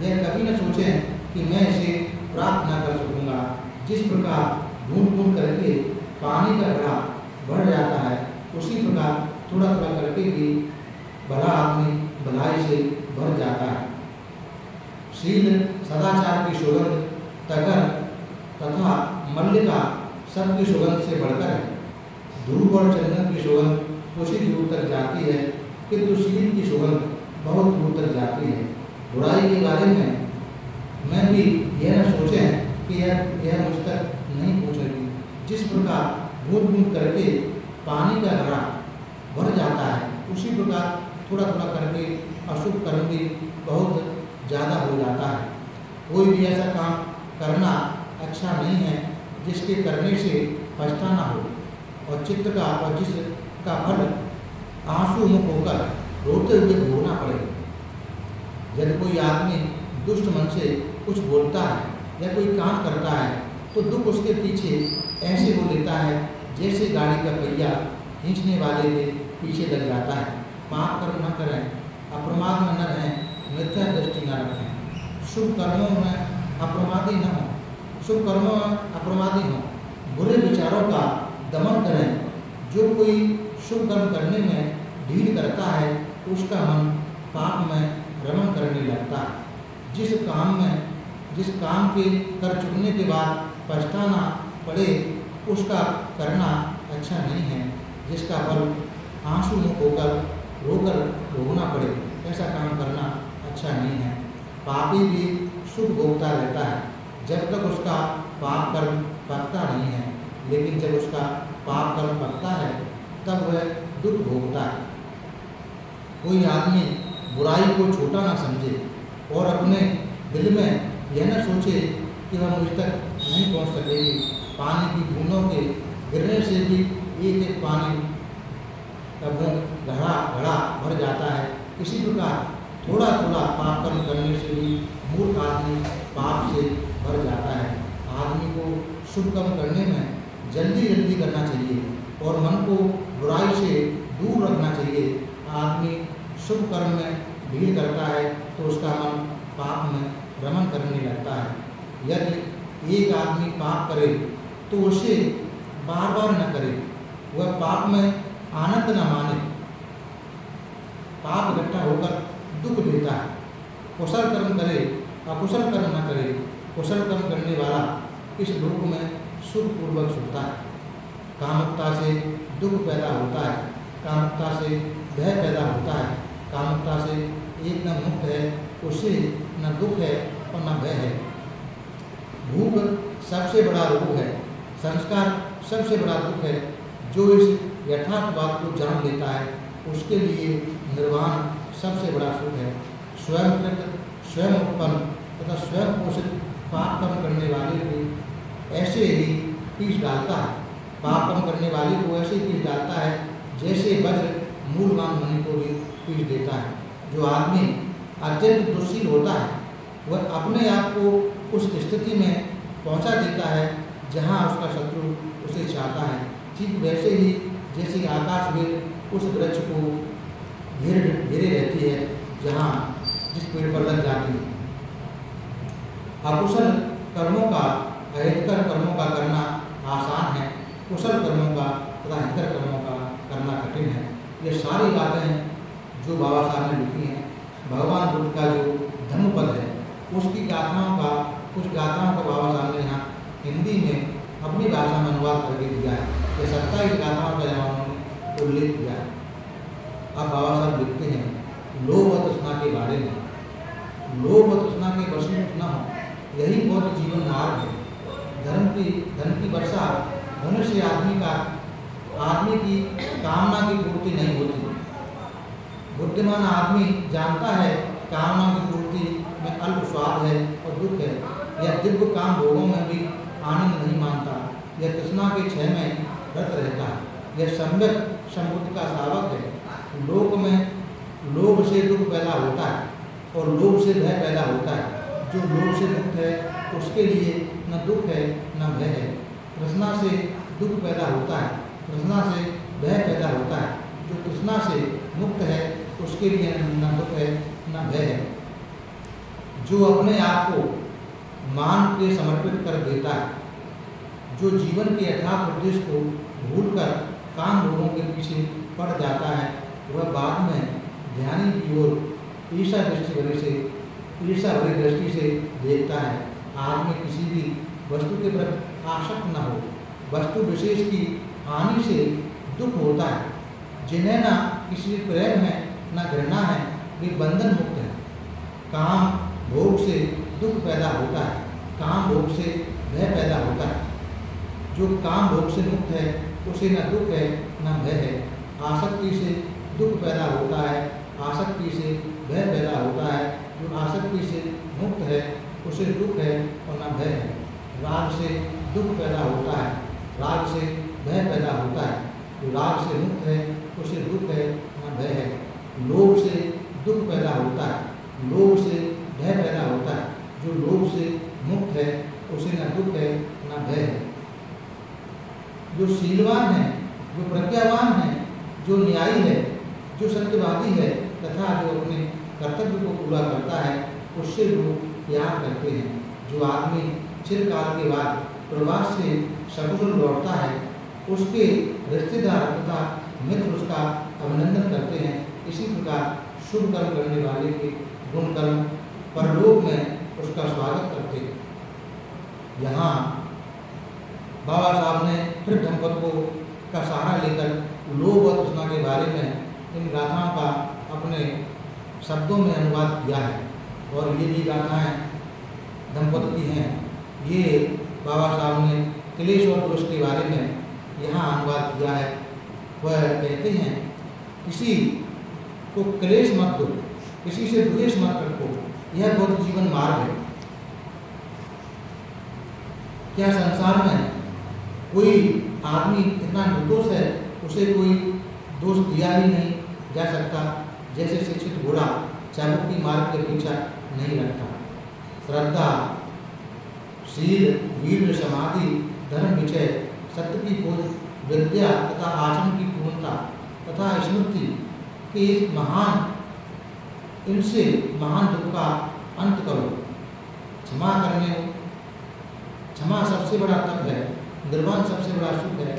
यह कभी न सोचें कि मैं इसे प्राप्त न कर सकूंगा। जिस प्रकार बूंद बूंद करके पानी का घड़ा बढ़ जाता है, उसी प्रकार थोड़ा थोड़ा करके भी भला आदमी भलाई से भर जाता है। शील सदाचार की सुगंध तगर तथा मल्लिका सबकी सुगंध से बढ़कर है। धूप और चंदन की सुगंध कुछ ही दूर तक जाती है, किंतु शील की सुगंध बहुत दूर तक जाती है। बुराई के बारे में मैं भी यह न सोचें कि यह मुझ तक नहीं पहुँचेगी। जिस प्रकार बूंद बूंद करके पानी का घड़ा भर जाता है, उसी प्रकार थोड़ा थोड़ा करके अशुभ कर्म भी बहुत ज़्यादा हो जाता है। कोई भी ऐसा काम करना अच्छा नहीं है जिसके करने से पछताना हो और चित्त का और जिसका फल आंसू मुख होकर रोते हुए भोगना पड़े। यदि कोई आदमी दुष्ट मन से कुछ बोलता है या कोई काम करता है तो दुख उसके पीछे ऐसे हो लेता है जैसे गाड़ी का पहिया खींचने वाले के पीछे लग जाता है। पाप कर्म न करें, अप्रमाद में न रहें, मिथ्या दृष्टि न रखें, शुभ कर्मों में अप्रमादी न हों, शुभ कर्मों में अप्रमादी हों, बुरे विचारों का दमन करें। जो कोई शुभ कर्म करने में ढील करता है उसका मन पाप में रमण करने लगता है। जिस काम के कर चुकने के बाद पछताना पड़े उसका करना अच्छा नहीं है। जिसका फल आंसू मुख होकर रोकर भोगना पड़े, ऐसा काम करना अच्छा नहीं है। पापी भी सुख भोगता रहता है जब तक उसका पाप कर्म पकता नहीं है, लेकिन जब उसका पाप कर्म पकता है तब वह दुख भोगता है। कोई आदमी बुराई को छोटा ना समझे और अपने दिल में यह न सोचे कि वह मुझ तक नहीं पहुंच सकेगी। पानी की बूंदों के गिरने से भी एक एक पानी का बूंद घड़ा भर जाता है। इसी प्रकार थोड़ा थोड़ा पाप कर्म करने से भी मूर्ख आदमी पाप से भर जाता है। आदमी को शुभ कर्म करने में जल्दी जल्दी करना चाहिए और मन को बुराई से दूर रखना चाहिए। आदमी शुभ कर्म में ढील करता है तो उसका मन पाप में रमण करने लगता है। यदि एक आदमी पाप करे तो उसे बार बार न करे, वह पाप में आनंद न माने। पाप इकट्ठा होकर दुख देता है। कुशल कर्म करे, अकुशल कर्म न करे। कुशल कर्म करने वाला इस लोक में सुखपूर्वक सुखता है। कामुकता से दुख पैदा होता है, कामुकता से भय पैदा होता है। कामुकता से एकदम मुक्त है, उसे न दुख है और न भय है। भूख सबसे बड़ा रोग है, संस्कार सबसे बड़ा दुख है। जो इस यथार्थ बात को जान लेता है उसके लिए निर्वाण सबसे बड़ा सुख है। स्वयं कृत, स्वयं उत्पन्न तथा स्वयं पोषित पाप कर्म करने वाले को ऐसे ही पीस डालता है, पाप कम करने वाले को ऐसे ही पीस डालता है जैसे वज्र मूलवान मणि को भी पीस देता है। जो आदमी अत्यंत दुशील होता है वह अपने आप को उस स्थिति में पहुंचा देता है जहां उसका शत्रु उसे चाहता है। ठीक वैसे ही जैसे आकाश में उस वृक्ष को घेरे रहती है जहां जिस पेड़ पर लग जाती है। अकुशल कर्मों का अहितकर कर्मों का करना आसान है, कुशल कर्मों का तथा हितकर कर्मों का करना कठिन है। ये सारी बातें जो बाबा साहब ने लिखी हैं, भगवान बुद्ध का जो धम्मपद है उसकी गाथाओं का, कुछ गाथाओं को बाबा साहब ने यहाँ हिंदी में अपनी भाषा में अनुवाद करके दिया है। ये 27 गाथाओं का यहाँ उन्होंने उल्लेख किया है। अब बाबा साहब लिखते हैं लोभ और तृष्णा के बारे में। लोभ और तृष्णा के वशीभूत न हो, यही बौद्ध जीवन मार्ग है। धन की वर्षा होने से आदमी की कामना की पूर्ति नहीं होती। बुद्धिमान आदमी जानता है कामना की पूर्ति में अल्प स्वाद है और दुख है। यह दिव्य काम भोगों में भी आनंद नहीं मानता। यह तृष्णा के क्षय में रत रहता है। यह सम्यक संबुद्ध का शावक है। लोक में लोभ से दुख पैदा होता है और लोभ से भय पैदा होता है। जो लोभ से मुक्त है उसके लिए न दुख है न भय है। तृष्णा से दुख पैदा होता है, तृष्णा से भय पैदा होता है। जो तृष्णा से मुक्त है उसके लिए न दुख है न भय है। जो अपने आप को मान के समर्पित कर देता है, जो जीवन के यथार्थ उद्देश्य को भूलकर काम भोगों के पीछे पड़ जाता है, वह बाद में ध्यानी की ओर ईर्षा भरी दृष्टि से देखता है। आदमी किसी भी वस्तु के प्रति आसक्त न हो। वस्तु विशेष की हानि से दुख होता है। जिन्हें न किसी प्रेम है न घृणा है वे बंधन मुक्त है। काम भोग से दुख पैदा होता है, काम भोग से भय पैदा होता है। जो काम भोग से मुक्त है उसे न दुख है न भय है। आसक्ति से दुख पैदा होता है, आसक्ति से भय पैदा होता है। जो आसक्ति से मुक्त है उसे दुख है और न भय है। राग से दुख पैदा होता है, राग से भय पैदा होता है। जो राग से मुक्त है उसे दुख है न भय है। लोभ से दुख पैदा होता है, लोभ से भय पैदा होता है। जो लोभ से मुक्त है उसे न दुख है न भय है। जो शीलवान है, जो प्रज्ञावान है, जो न्यायी है, जो सत्यवादी है तथा जो अपने कर्तव्य को पूरा करता है उससे लोग प्यार करते हैं। जो आदमी चिरकाल के बाद प्रवास से सकुशल लौटता है उसके रिश्तेदार तथा मित्र उसका अभिनंदन करते हैं। इसी प्रकार शुभ कर्म करने वाले के गुण कर्म परलोक में उसका स्वागत करते हैं। यहाँ बाबा साहब ने फिर धम्मपद को का सहारा लेकर लोभ और तृष्णा के बारे में इन गाथाओं का अपने शब्दों में अनुवाद किया है। और ये भी गाथाएँ धम्मपद की हैं। ये बाबा साहब ने क्लेश और दोष के बारे में यहाँ अनुवाद किया है। वह कहते हैं किसी को क्लेश मत दो, किसी से द्वेष मत रखो, यह बौद्ध जीवन मार्ग है। क्या संसार में कोई आदमी इतना निर्दोष है उसे कोई दोष दिया ही नहीं जा सकता जैसे शिक्षित घोड़ा चाबुक की मार्ग के पीछा नहीं रखता। श्रद्धा, शील, वीर, समाधि, धर्म, विजय, सत्य की खोज, विद्या तथा आचरण की पूर्णता तथा स्मृति के इनसे महान दुख का अंत करो। क्षमा सबसे बड़ा तप है, निर्वाण सबसे बड़ा सुख है।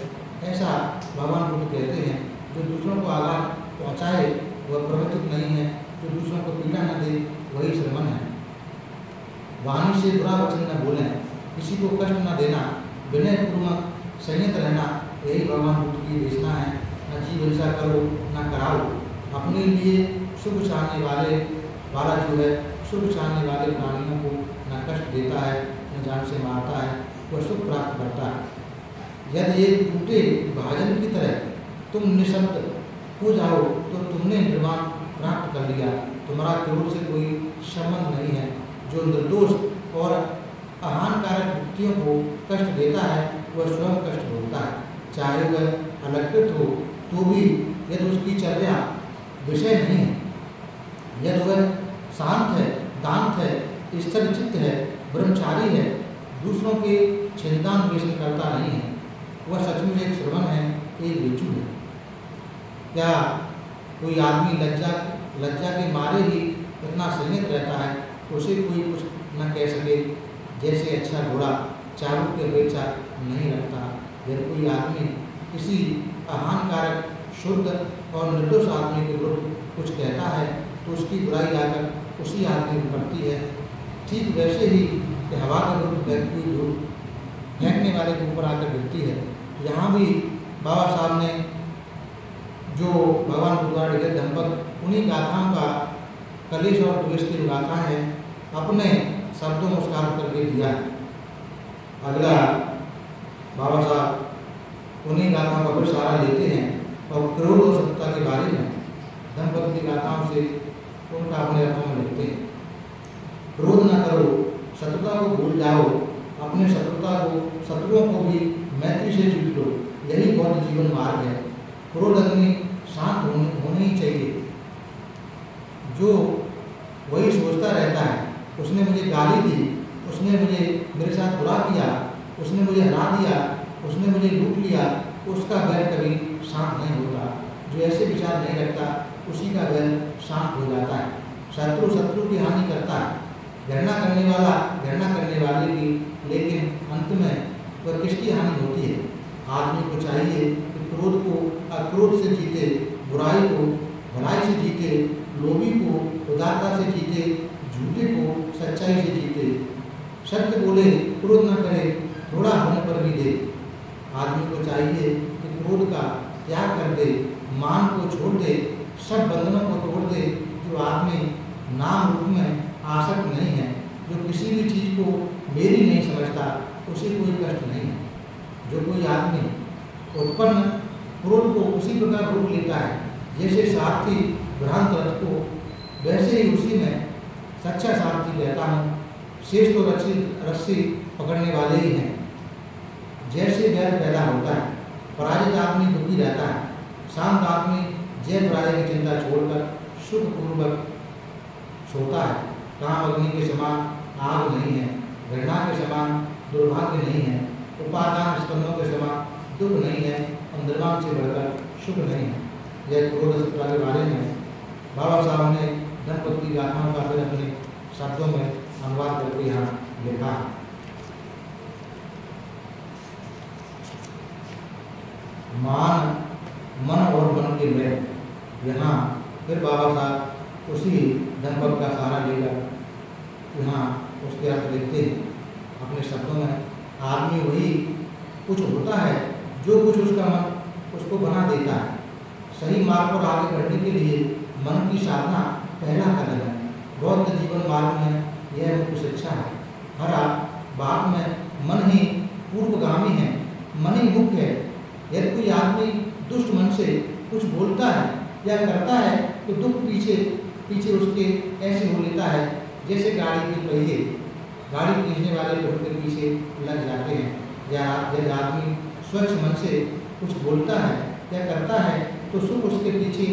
ऐसा भगवान बुद्ध कहते हैं। जो दूसरों को आघात पहुँचाए वह प्रवृत्त नहीं है, जो दूसरों को पीड़ा न दे वही श्रमण है। वाणी से बुरा वचन न बोलें, किसी को कष्ट न देना, विनय पूर्वक संयत रहना, यही भगवान बुद्ध की देशना है। न जीव हिंसा करो न कराओ। अपने लिए शुभ चाहने वाला जो है शुभ चाहने वाले प्राणियों को न कष्ट देता है न जान से मारता है, वह सुख प्राप्त करता है। यदि एक टूटे भाजन की तरह तुम निशब्द हो जाओ तो तुमने निर्वाण प्राप्त कर लिया। तुम्हारा क्रोध से कोई संबंध नहीं है। जो निर्दोष और अहानकारक वृत्तियों को कष्ट देता है वह स्वयं कष्ट भोगता है। चाहे वह अलंकृत हो तो भी यदि उसकी चर्या विषय नहीं है, यदि वह शांत है, दांत है, स्थिर चित्त है, ब्रह्मचारी है, दूसरों के छिंदान्वेषण करता नहीं है, वह सचमुच एक श्रवण है, एक ऋचु है। क्या कोई आदमी लज्जा के मारे ही इतना संयत रहता है, उसे कोई कुछ न कह सके, जैसे अच्छा घोड़ा चाबुक की अपेक्षा नहीं रखता। यदि कोई आदमी किसी अहानकारक, शुद्ध और निर्दोष आदमी के विरुद्ध कुछ कहता है तो उसकी बुराई आकर उसी आदमी को पड़ती है। ठीक वैसे ही कि हवा के विरुद्ध व्यक्ति धूप फेंकने वाले के ऊपर आकर गिरती है। यहाँ भी बाबा साहब ने जो भगवान बुद्ध द्वारा लिखे दंपत उन्हीं गाथाओं का कलेश और द्वेष की गाथाएं हैं अपने शब्दों में उसका अर्थ करके दिया है। अगला बाबा साहब उन्हीं गाथाओं का फिर सहारा लेते हैं और क्रोध और शत्रुता के बारे में दंपति की गाथाओं से उनका अपने अर्थों में लिखते हैं। क्रोध न करो, शत्रुता को भूल जाओ, अपने शत्रुओं को भी मैत्री से जीत लो, यही बौद्ध जीवन मार्ग है। क्रोध अग्नि शांत होनी ही चाहिए। जो वही सोचता रहता है उसने मुझे गाली दी, उसने मुझे मेरे साथ बुरा किया, उसने मुझे हरा दिया, उसने मुझे लूट लिया, उसका बैर कभी शांत नहीं होता। जो ऐसे विचार नहीं रखता उसी का बैर शांत हो जाता है। शत्रु की हानि करता है, घृणा करने वाले की, लेकिन अंत में वह किसकी हानि होती है? आदमी को चाहिए कि क्रोध को अक्रोध से जीते, बुराई को भलाई से जीते, लोभी को उदारता से जीते, झूठे को सच्चाई से जीते, सत्य बोले, क्रोध न करे, थोड़ा होने पर भी दे। आदमी को चाहिए कि क्रोध का त्याग कर दे, मान को छोड़ दे, सब बंधनों को तोड़ दे। जो आदमी नाम रूप में आसक्त नहीं है, जो किसी भी चीज़ को मेरी नहीं समझता, उसे कोई कष्ट नहीं है। जो कोई आदमी उत्पन्न क्रोध को उसी प्रकार रोक लेता है जैसे सारथी भ्रांत रथ को, वैसे ही उसी में सच्चा सारथी रहता हूँ। शेष तो रस्सी पकड़ने वाले ही हैं। जैसे बैर पैदा होता है, पराजित आदमी दुखी रहता है, शांत आदमी जय पराजय की चिंता छोड़कर सुखपूर्वक सोता है। काम अग्नि के समान आग नहीं है, घृणा के समान दुर्भाग्य नहीं है, उपादान स्तंभों के समान दुख नहीं है, और निर्वाण से बढ़कर सुख नहीं है। यह क्रोध शत्रुता के बारे में बाबा साहब ने दंपति की गाथाओं का फिर अपने शब्दों में अनुवाद करके यहाँ लिखा है। मान, मन और मन के मेल। यहाँ फिर बाबा साहब उसी दंपत का सहारा लेकर यहाँ उसके अर्थ लिखते हैं अपने शब्दों में। आदमी वही कुछ होता है जो कुछ उसका मन उसको बना देता है। सही मार्ग पर आगे बढ़ने के लिए मन की साधना पहला कदम है। बौद्ध जीवन मार्ग में यह मुख्य शिक्षा है। हर बात में मन ही पूर्वगामी है, मन ही मुख्य है। यदि कोई आदमी दुष्ट मन से कुछ बोलता है या करता है तो दुख पीछे उसके ऐसे हो लेता है जैसे गाड़ी के पहिए गाड़ी खींचने वाले लोग के पीछे लग जाते हैं। या यदि आदमी स्वच्छ मन से कुछ बोलता है या करता है तो सुख उसके पीछे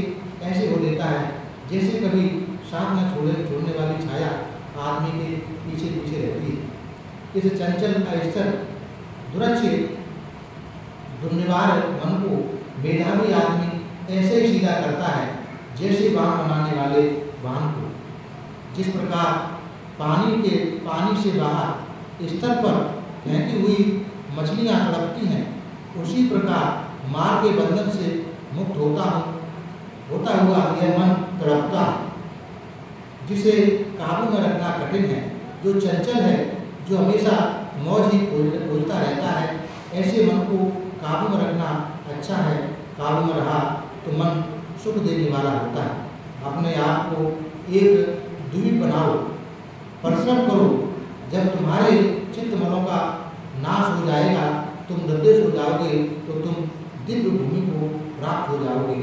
ऐसे हो लेता है जैसे कभी साथ न छोड़ने वाली छाया आदमी के पीछे रहती है। इस चंचल अस्थिर दुरच्छ दुर्निवार मन को मेधावी आदमी ऐसे ही सीधा करता है जैसे वाहन बनाने वाले वाहन को। जिस प्रकार पानी से बाहर स्तर पर फेंकी हुई मछलियाँ तड़पती हैं, उसी प्रकार मार के बंधन से मुक्त होता हुआ यह मन तड़पता है, जिसे काबू में रखना कठिन है। जो चंचल है, जो हमेशा मौज ही खोजता रहता है, ऐसे मन को काबू में रखना अच्छा है। काबू में रहा तो मन सुख देने वाला होता है। अपने आप को एक द्वीप बनाओ, परिश्रम करो। जब तुम्हारे चित्त मनों का नाश हो जाएगा, तुम निर्देश हो जाओगे, तो तुम दिव्य भूमि को प्राप्त हो जाओगे।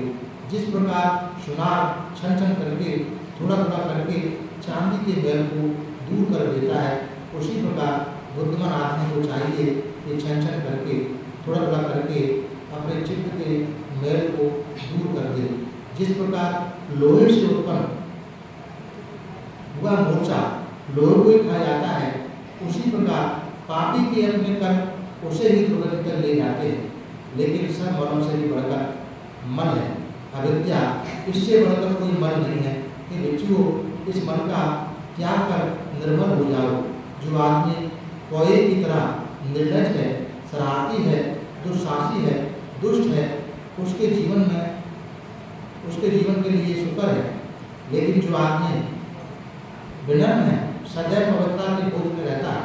जिस प्रकार सुनार छन छन करके थोड़ा करके चांदी के बैल को दूर कर देता है, उसी प्रकार बुद्धिमान आदमी को चाहिए ये छन छन करके थोड़ा थोड़ा करके अपने चित्त के मैल को दूर कर दे। जिस प्रकार लोहे से उत्पन्न हुआ मूर्छा लोहे को ही खा जाता है, उसी प्रकार पापी के अपने कर्म उसे ही दुर्गति कर ले जाते हैं। लेकिन सब मनों से भी बढ़कर मन है, अविद्या, इससे बढ़कर कोई मन नहीं है कि बच्चियों इस मन का त्याग कर निर्मल हो जाओ। जो आदमी कोए की तरह निर्लज है, शरारती है, दुस्साहसी है, दुष्ट है, उसके जीवन के लिए शुक्र है। लेकिन जो आदमी विनम्र है, सदैव पवित्रता की खोज में रहता है,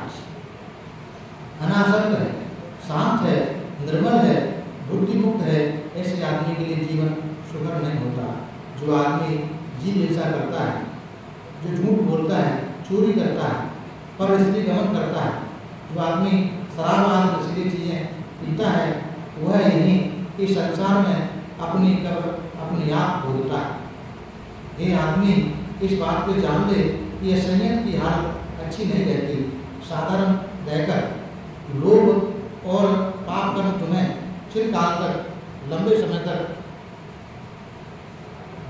अनासक्त है, शांत है, निर्मल है, बुद्धिमुक्त है, ऐसे आदमी के लिए जीवन सुखद नहीं होता। जो आदमी जीव हिंसा करता है, जो झूठ बोलता है, चोरी करता है, पर स्त्री गमन करता है, जो आदमी शराब आदि नशीली चीज़ें पीता है, वह यही इस संसार में अपनी कब्र अपने आप भोगता है। ये आदमी इस बात को जान ले कि यह संयत की हालत अच्छी नहीं रहती। साधारण रहकर लोभ और पाप कर्म तुम्हें चिरकाल तक, लंबे समय तक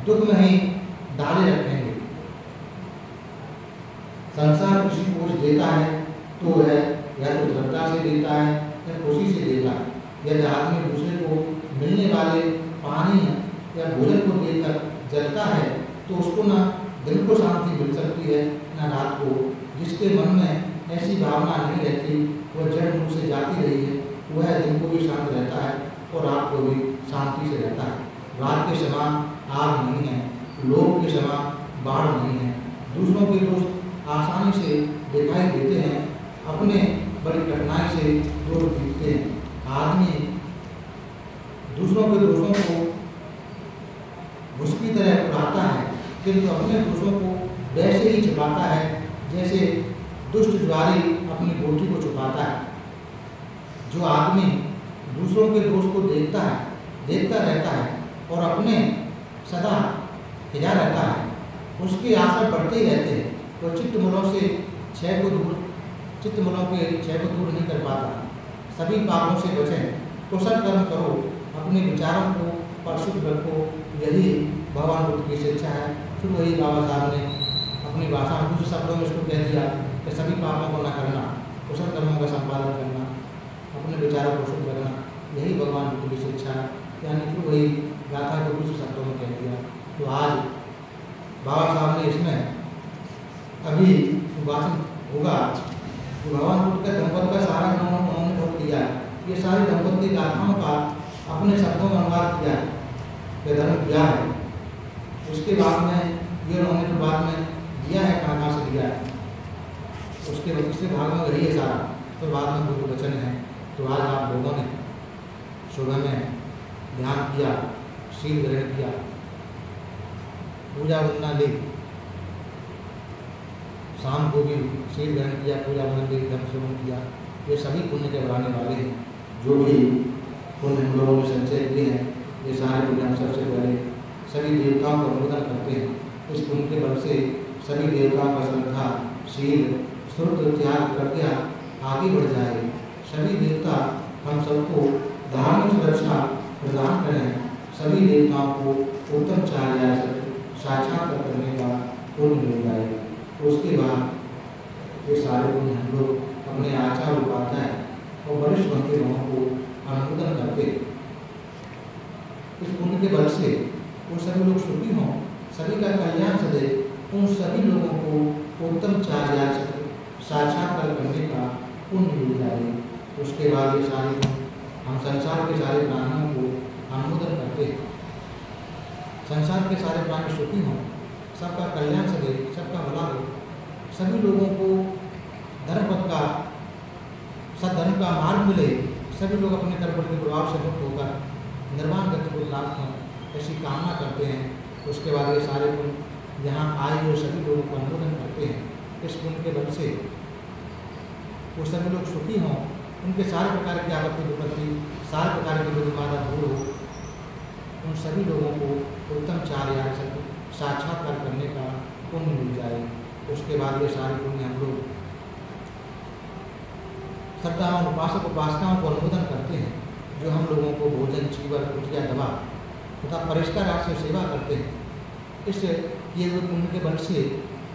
दुख में ही डाले रखेंगे। संसार किसी को कुछ देता है तो वह या तो श्रद्धा से देता है या खुशी से देता है। यदि आदमी दूसरे को मिलने वाले पानी या भोजन को देकर जलता है तो उसको न दिल को शांति मिल सकती है न रात को। जिसके मन में ऐसी भावना नहीं रहती, वह जड़ मुख से जाती रही है, वह दिन को भी शांत रहता है और रात को भी शांति से रहता है। रात के समान आग नहीं है, लोभ के समान बाढ़ नहीं है। दूसरों के दोष आसानी से दिखाई देते हैं, अपने बड़ी कठिनाई से दूर दिखते हैं। आदमी दूसरों के दोषों को उसकी तरह उड़ाता है, किंतु अपने दोषों को वैसे ही छुपाता है जैसे दुष्ट ज्वारी अपनी बोटी को छुपाता है। जो आदमी दूसरों के दोष को देखता रहता है और अपने सदा हिला रहता है, उसके आशा बढ़ते ही रहते हैं। तो चित्तमूलों के क्षय को दूर नहीं कर पाता। सभी पापों से बचें, कुशल कर्म करो, अपने विचारों को परिशुद्ध रखो, यही भगवान बुद्ध की शिक्षा है। फिर वही बाबा साहब ने अपनी भाषा में कुछ शब्दों में इसको कह दिया कि सभी पापों को न करना, कुशल कर्मों का संपादन करना, अपने विचारों को शुद्ध रखना, यही भगवान बुद्ध की शिक्षा है। यानी फिर वही गाथा को कुछ शब्दों में कह दिया। तो आज बाबा साहब ने इसमें अभी भाषण होगा तो भगवान बुद्ध का दंपत्ति का सारा उन्होंने बहुत किया। ये सारी दंपत्ति गाथाओं का अपने शब्दों में अनुवाद किया कि धर्म क्या है। उसके बाद में ये उन्होंने जो बाद में दिया है कहाँ से दिया है, उसके तीसरे भाग में वही है सारा, तो बाद में बुद्ध वचन है। तो आज आप लोगों ने सुबह में ध्यान किया, शील ग्रहण किया, पूजा वंदना ली, शाम को भी शील ग्रहण किया, पूजा वंदना ली, धर्म श्रवण किया। ये सभी पुण्य के बढ़ाने वाले हैं। जो भी पुण्य हम लोगों ने संचय किए हैं, ये सारे पुण्य हम सबसे पहले सभी देवताओं को अनुमोदन करते हैं। इस पुण्य के बल से सभी देवताओं का श्रद्धा, शील, स्तुति, त्याग प्रज्ञा आगे बढ़ जाए। सभी देवता हम सबको धार्मिक सुरक्षा प्रदान करें। सभी देवताओं को उत्तम चार्य साक्षात्कार करने का पुण्य मिल जाए। उसके बाद ये सारे पुण्य हम लोग अपने आचार उपाध्याय और वरिष्ठ बनते लोगों को अनुमोदन करते। इस पुण्य के बल से वो सभी लोग सुखी हों, सभी का कल्याण सदे, उन सभी लोगों को उत्तम चार्य साक्षात्कार करने का पुण्य मिल जाए। उसके बाद ये सारे हम संसार के सारे प्राणियों को अनुमोदन करते हैं। संसार के सारे प्राणी सुखी हों, सबका कल्याण सदे, सबका भला हो, सभी लोगों को सदधर्म का मार्ग मिले, सभी लोग अपने कर्म के प्रभाव से मुक्त होकर निर्वाण गति को प्राप्त हों, ऐसी कामना करते हैं। उसके बाद ये सारे पुण्य यहाँ आए हुए सभी लोगों को अनुमोदन करते हैं। इस पुण्य के बल से वो सभी लोग सुखी हों, उनके सारे प्रकार की आपत्ति विपत्ति, सारे प्रकार की दुर्बाधा दूर हो, उन सभी लोगों को उत्तम चार्य साक्षात्कार करने का पुण्य मिल जाए। उसके बाद ये सारे पुण्य हम लोग श्रद्धावान उपासक उपासिकाओं को अनुमोदन करते हैं, जो हम लोगों को भोजन, चीवर, कुटिया, दवा तथा परिष्कार से सेवा करते हैं। इस किए हुए पुण्य के बल से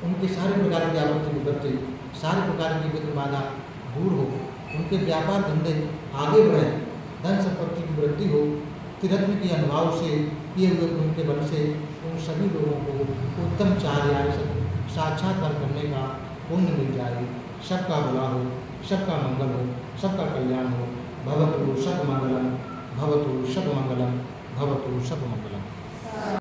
उनके सारे प्रकार की आपत्ति विपत्ति, सारे प्रकार की विघ्न बाधा दूर हो, उनके व्यापार धंधे आगे बढ़े, धन संपत्ति की वृद्धि हो। तीर्थन के अनुभव से किए हुए पुण्य के बल से उन सभी लोगों को उत्तम चार्य साक्षात्कार करने का पुण्य मिल जाए। सबका भला हो, सबका मंगल हो, सबका कल्याण हो। भवतु सब मंगलम, भवतु सब मंगलम, भवतु सब मंगलम।